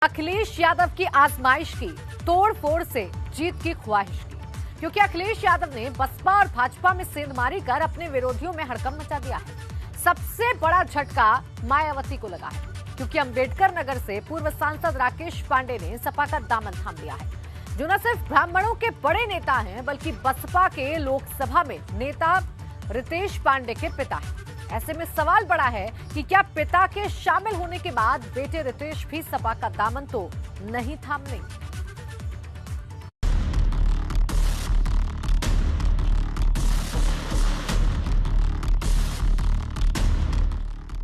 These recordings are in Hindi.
अखिलेश यादव की आजमाइश की, तोड़ फोड़ से जीत की ख्वाहिश की, क्योंकि अखिलेश यादव ने बसपा और भाजपा में सेंधमारी कर अपने विरोधियों में हड़कंप मचा दिया है। सबसे बड़ा झटका मायावती को लगा है, क्योंकि अंबेडकर नगर से पूर्व सांसद राकेश पांडे ने सपा का दामन थाम लिया है, जो न सिर्फ ब्राह्मणों के बड़े नेता हैं, बल्कि बसपा के लोकसभा में नेता रितेश पांडे के पिता हैं। ऐसे में सवाल बड़ा है कि क्या पिता के शामिल होने के बाद बेटे रितेश भी सपा का दामन तो नहीं थामने।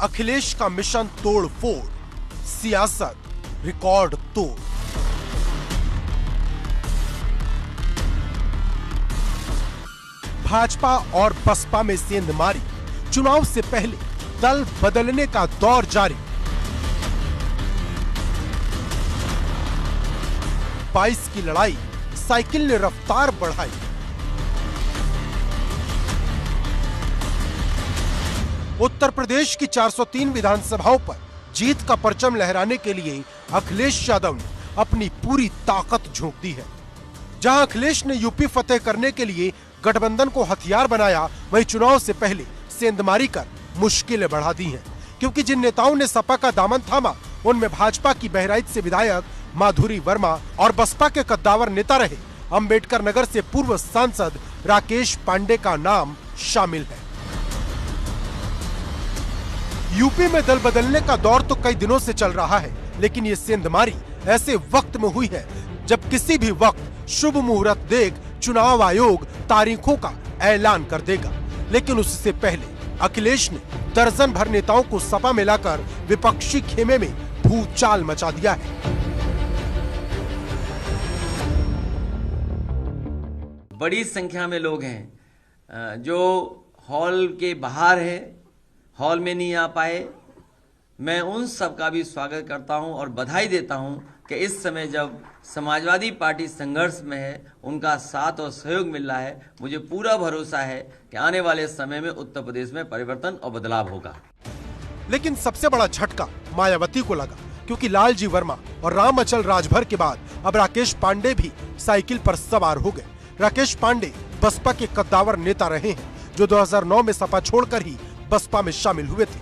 अखिलेश का मिशन तोड़ फोड़, सियासत रिकॉर्ड तोड़। भाजपा और बसपा में सेंधमारी, चुनाव से पहले दल बदलने का दौर जारी। 22 की लड़ाई, साइकिल ने रफ्तार बढ़ाई। उत्तर प्रदेश की 403 विधानसभाओं पर जीत का परचम लहराने के लिए अखिलेश यादव ने अपनी पूरी ताकत झोंक दी है। जहां अखिलेश ने यूपी फतेह करने के लिए गठबंधन को हथियार बनाया, वहीं चुनाव से पहले सेंधमारी कर मुश्किलें बढ़ा दी हैं, क्योंकि जिन नेताओं ने सपा का दामन थामा, उनमें भाजपा की बहराइच से विधायक माधुरी वर्मा और बसपा के कद्दावर नेता रहे अंबेडकर नगर से पूर्व सांसद राकेश पांडे का नाम शामिल है। यूपी में दल बदलने का दौर तो कई दिनों से चल रहा है, लेकिन ये सेंधमारी ऐसे वक्त में हुई है जब किसी भी वक्त शुभ मुहूर्त देख चुनाव आयोग तारीखों का ऐलान कर देगा। लेकिन उससे पहले अखिलेश ने दर्जन भर नेताओं को सपा में लाकर विपक्षी खेमे में भूचाल मचा दिया है। बड़ी संख्या में लोग हैं जो हॉल के बाहर है, हॉल में नहीं आ पाए। मैं उन सब का भी स्वागत करता हूं और बधाई देता हूं कि इस समय जब समाजवादी पार्टी संघर्ष में है, उनका साथ और सहयोग मिल रहा है। मुझे पूरा भरोसा है कि आने वाले समय में उत्तर प्रदेश में परिवर्तन और बदलाव होगा। लेकिन सबसे बड़ा झटका मायावती को लगा, क्योंकि लालजी वर्मा और राम अचल राजभर के बाद अब राकेश पांडे भी साइकिल पर सवार हो गए। राकेश पांडे बसपा के कद्दावर नेता रहे हैं, जो 2009 में सपा छोड़कर ही बसपा में शामिल हुए थे,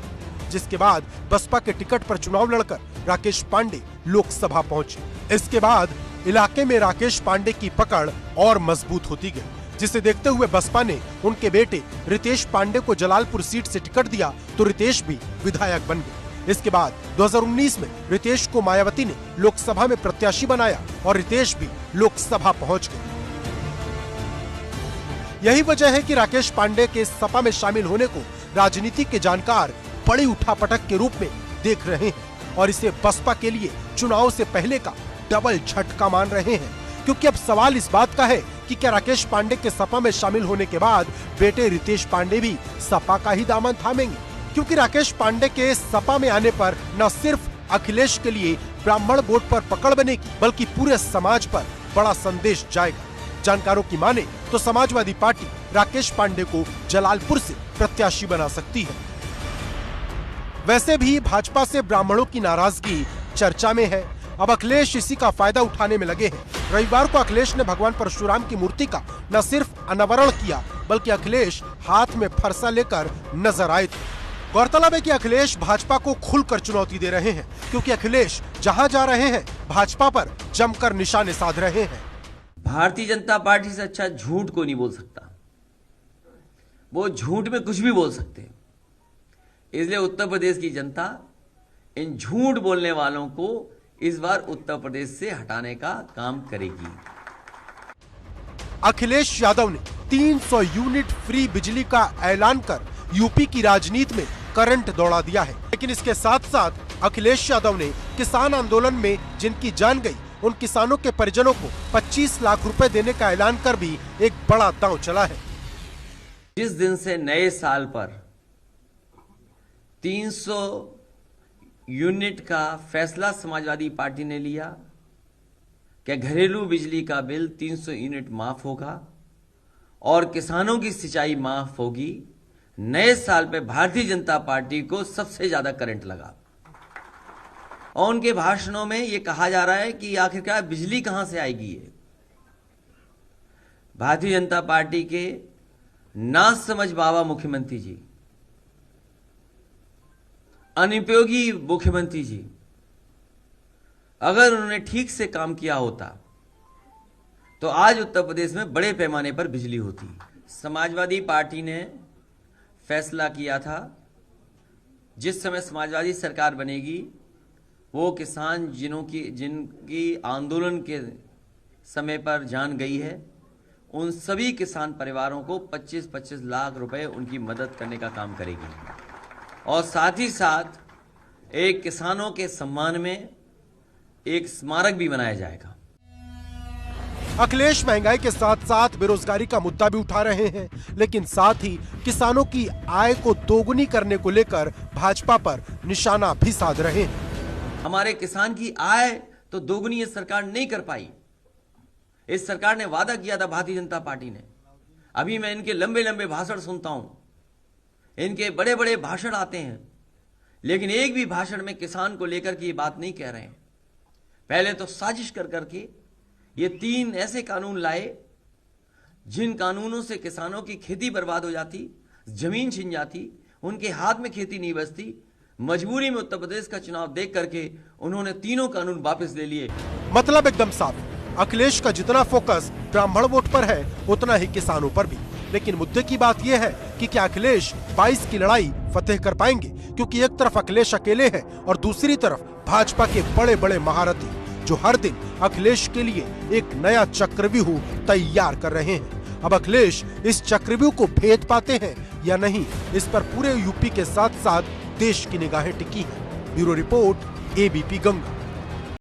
जिसके बाद बसपा के टिकट पर चुनाव लड़कर राकेश पांडे लोकसभा पहुंचे। इसके बाद इलाके में राकेश पांडे की पकड़ और मजबूत होती गई, जिसे देखते हुए बसपा ने उनके बेटे रितेश पांडे को जलालपुर सीट से टिकट दिया, तो रितेश भी विधायक बन गए। इसके बाद 2019 में रितेश को मायावती ने लोकसभा में प्रत्याशी बनाया और रितेश भी लोकसभा पहुंच गए। यही वजह है कि राकेश पांडे के सपा में शामिल होने को राजनीति के जानकार बड़ी उठापटक के रूप में देख रहे हैं और इसे बसपा के लिए चुनाव से पहले का डबल झटका मान रहे हैं, क्योंकि अब सवाल इस बात का है कि क्या राकेश पांडे के सपा में शामिल होने के बाद बेटे रितेश पांडे भी सपा का ही दामन थामेंगे। क्योंकि राकेश पांडे के सपा में आने पर न सिर्फ अखिलेश के लिए ब्राह्मण वोट पर पकड़ बनेगी, बल्कि पूरे समाज पर बड़ा संदेश जाएगा। जानकारों की माने तो समाजवादी पार्टी राकेश पांडे को जलालपुर से प्रत्याशी बना सकती है। वैसे भी भाजपा से ब्राह्मणों की नाराजगी चर्चा में है। अब अखिलेश इसी का फायदा उठाने में लगे हैं। रविवार को अखिलेश ने भगवान परशुराम की मूर्ति का न सिर्फ अनावरण किया, बल्कि अखिलेश हाथ में फरसा लेकर नजर आए थे। गौरतलब है कि अखिलेश भाजपा को खुलकर चुनौती दे रहे हैं, क्योंकि अखिलेश जहां जा रहे हैं भाजपा पर जमकर निशाने साध रहे हैं। भारतीय जनता पार्टी से अच्छा झूठ को नहीं बोल सकता। वो झूठ में कुछ भी बोल सकते हैं, इसलिए उत्तर प्रदेश की जनता इन झूठ बोलने वालों को इस बार उत्तर प्रदेश से हटाने का काम करेगी। अखिलेश यादव ने 300 यूनिट फ्री बिजली का ऐलान कर यूपी की राजनीति में करंट दौड़ा दिया है। लेकिन इसके साथ साथ अखिलेश यादव ने किसान आंदोलन में जिनकी जान गई, उन किसानों के परिजनों को 25 लाख रुपए देने का ऐलान कर भी एक बड़ा दांव चला है। जिस दिन से नए साल पर 300 यूनिट का फैसला समाजवादी पार्टी ने लिया कि घरेलू बिजली का बिल 300 यूनिट माफ होगा और किसानों की सिंचाई माफ होगी, नए साल पे भारतीय जनता पार्टी को सबसे ज्यादा करंट लगा। और उनके भाषणों में ये कहा जा रहा है कि आखिरकार बिजली कहां से आएगी। ये भारतीय जनता पार्टी के ना समझ बाबा मुख्यमंत्री जी, अनुपयोगी मुख्यमंत्री जी, अगर उन्होंने ठीक से काम किया होता तो आज उत्तर प्रदेश में बड़े पैमाने पर बिजली होती। समाजवादी पार्टी ने फैसला किया था जिस समय समाजवादी सरकार बनेगी वो किसान जिनकी आंदोलन के समय पर जान गई है, उन सभी किसान परिवारों को 25-25 लाख रुपए उनकी मदद करने का काम करेगी और साथ ही साथ एक किसानों के सम्मान में एक स्मारक भी बनाया जाएगा। अखिलेश महंगाई के साथ साथ बेरोजगारी का मुद्दा भी उठा रहे हैं, लेकिन साथ ही किसानों की आय को दोगुनी करने को लेकर भाजपा पर निशाना भी साध रहे हैं। हमारे किसान की आय तो दोगुनी ये सरकार नहीं कर पाई। इस सरकार ने वादा किया था, भारतीय जनता पार्टी ने। अभी मैं इनके लंबे लंबे भाषण सुनता हूं, इनके बड़े बड़े भाषण आते हैं, लेकिन एक भी भाषण में किसान को लेकर के ये बात नहीं कह रहे हैं। पहले तो साजिश कर करके ये 3 ऐसे कानून लाए जिन कानूनों से किसानों की खेती बर्बाद हो जाती, जमीन छिन जाती, उनके हाथ में खेती नहीं बचती। मजबूरी में उत्तर प्रदेश का चुनाव देख करके उन्होंने तीनों कानून वापस ले लिए। मतलब एकदम साफ, अखिलेश का जितना फोकस ब्राह्मण वोट पर है उतना ही किसानों पर भी। लेकिन मुद्दे की बात यह है कि क्या अखिलेश 22 की लड़ाई फतेह कर पाएंगे, क्योंकि एक तरफ अखिलेश अकेले हैं और दूसरी तरफ भाजपा के बड़े बड़े महारथी जो हर दिन अखिलेश के लिए एक नया चक्रव्यूह तैयार कर रहे हैं। अब अखिलेश इस चक्रव्यूह को भेद पाते हैं या नहीं, इस पर पूरे यूपी के साथ साथ देश की निगाहें टिकी हैं। Bureau report, ABP Ganga.